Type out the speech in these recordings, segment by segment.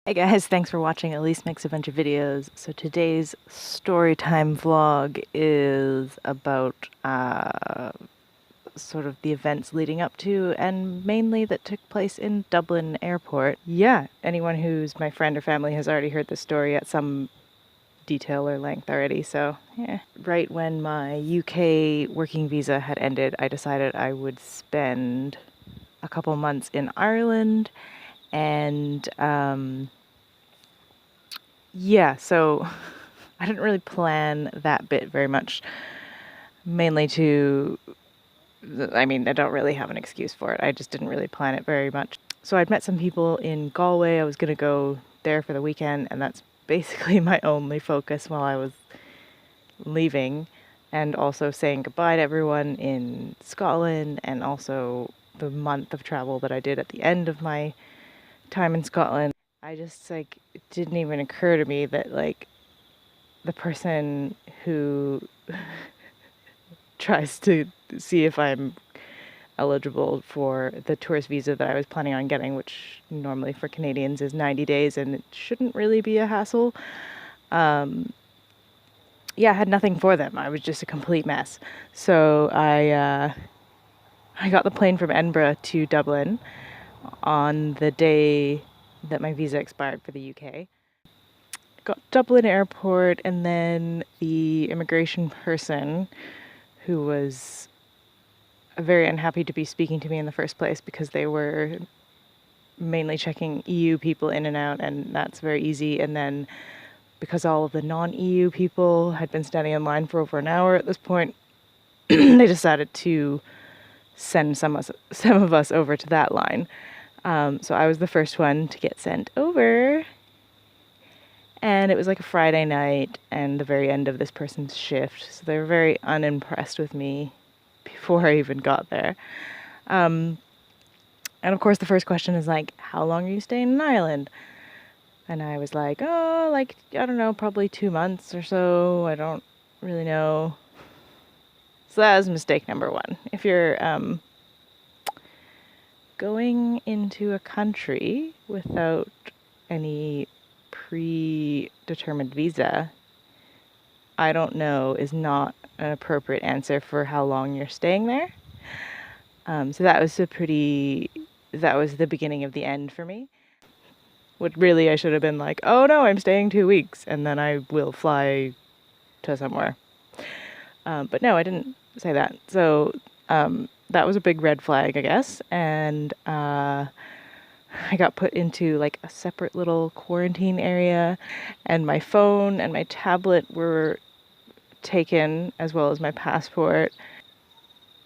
Hey guys, thanks for watching. Elise makes a bunch of videos. So today's Storytime vlog is about sort of the events leading up to and mainly that took place in Dublin airport. Yeah, anyone who's my friend or family has already heard the story at some detail or length already, so yeah. Right when my UK working visa had ended, I decided I would spend a couple months in Ireland and yeah, so I didn't really plan that bit very much, mainly I don't really have an excuse for it. I just didn't really plan it very much. So I'd met some people in Galway. I was going to go there for the weekend, and that's basically my only focus while I was leaving, and also saying goodbye to everyone in Scotland, and also the month of travel that I did at the end of my time in Scotland. I just, like, it didn't even occur to me that, like, the person who tries to see if I'm eligible for the tourist visa that I was planning on getting, which normally for Canadians is 90 days and it shouldn't really be a hassle. Yeah, I had nothing for them. I was just a complete mess. So I got the plane from Edinburgh to Dublin on the day that my visa expired for the UK. Got Dublin airport, and then the immigration person, who was very unhappy to be speaking to me in the first place because they were mainly checking EU people in and out, and that's very easy. And then because all of the non-EU people had been standing in line for over an hour at this point, they decided to send some of us over to that line. So I was the first one to get sent over. And it was like a Friday night and the very end of this person's shift. So they were very unimpressed with me before I even got there. And of course, the first question is like, how long are you staying in Ireland? And I was like, oh, like, I don't know, probably 2 months or so. I don't really know. So that was mistake number one. If you're going into a country without any predetermined visa, I don't know is not an appropriate answer for how long you're staying there. So that was that was the beginning of the end for me. What really I should have been like, oh no, I'm staying 2 weeks and then I will fly to somewhere. But no, I didn't say that. So that was a big red flag, I guess. And I got put into like a separate little quarantine area, and my phone and my tablet were taken, as well as my passport.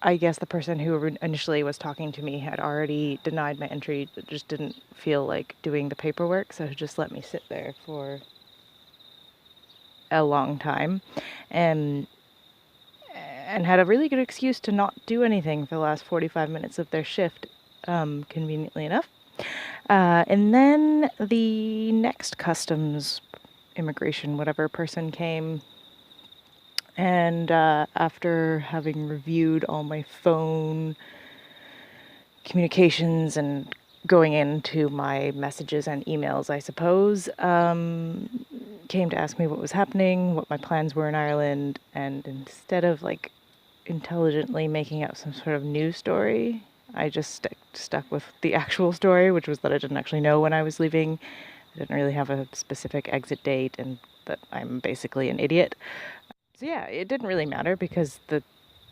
I guess the person who initially was talking to me had already denied my entry, but just didn't feel like doing the paperwork, so just let me sit there for a long time, and had a really good excuse to not do anything for the last 45 minutes of their shift, conveniently enough. And then the next customs, immigration, whatever person came, and after having reviewed all my phone communications and going into my messages and emails, I suppose, came to ask me what was happening, what my plans were in Ireland, and instead of like intelligently making up some sort of news story, I just stuck with the actual story, which was that I didn't actually know when I was leaving. I didn't really have a specific exit date, and that I'm basically an idiot. So yeah, it didn't really matter because the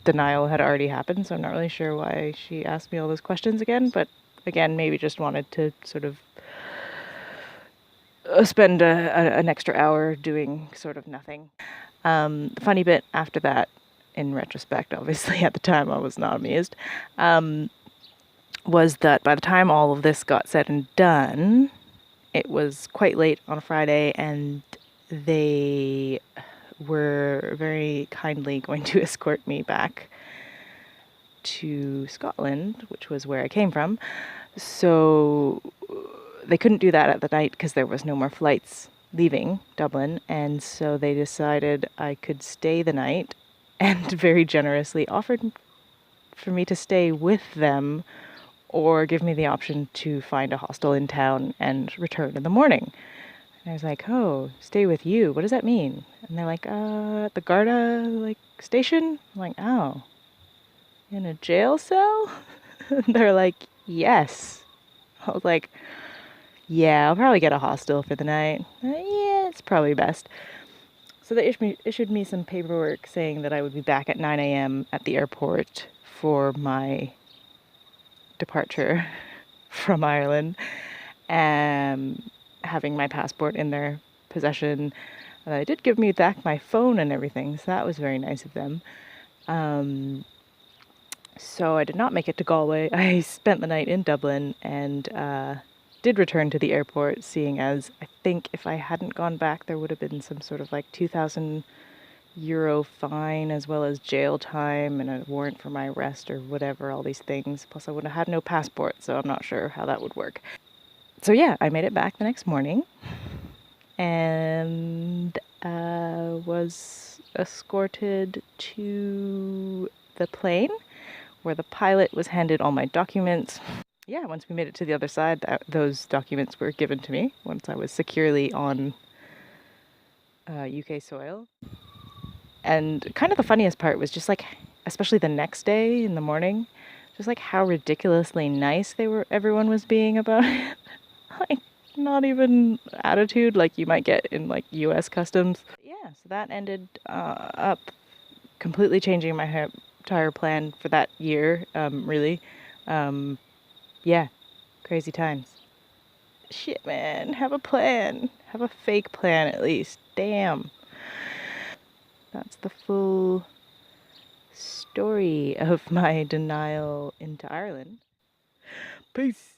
denial had already happened, so I'm not really sure why she asked me all those questions again, but again, maybe just wanted to sort of spend an extra hour doing sort of nothing. The funny bit after that, in retrospect, obviously at the time I was not amused, was that by the time all of this got said and done, it was quite late on a Friday, and they were very kindly going to escort me back to Scotland, which was where I came from. So they couldn't do that at the night because there was no more flights leaving Dublin, and so they decided I could stay the night, and very generously offered for me to stay with them or give me the option to find a hostel in town and return in the morning. And I was like, oh, stay with you. What does that mean? And they're like, at the Garda, like, station? I'm like, oh, in a jail cell? And they're like, yes. I was like, yeah, I'll probably get a hostel for the night. Yeah, it's probably best. So they issued me some paperwork saying that I would be back at 9 a.m. at the airport for my departure from Ireland, having my passport in their possession. They did give me back my phone and everything, so that was very nice of them. So I did not make it to Galway. I spent the night in Dublin and did return to the airport, seeing as I think if I hadn't gone back, there would have been some sort of like 2,000 euro fine as well as jail time and a warrant for my arrest or whatever, all these things. Plus I would have had no passport, so I'm not sure how that would work. So yeah, I made it back the next morning and was escorted to the plane where the pilot was handed all my documents. Yeah, once we made it to the other side, those documents were given to me once I was securely on UK soil. And kind of the funniest part was just like, especially the next day in the morning, just like how ridiculously nice everyone was being about it. Like, not even attitude like you might get in like US customs. Yeah, so that ended up completely changing my entire plan for that year, really. Yeah, crazy times. Shit, man, have a plan. Have a fake plan at least. Damn. That's the full story of my denial into Ireland. Peace.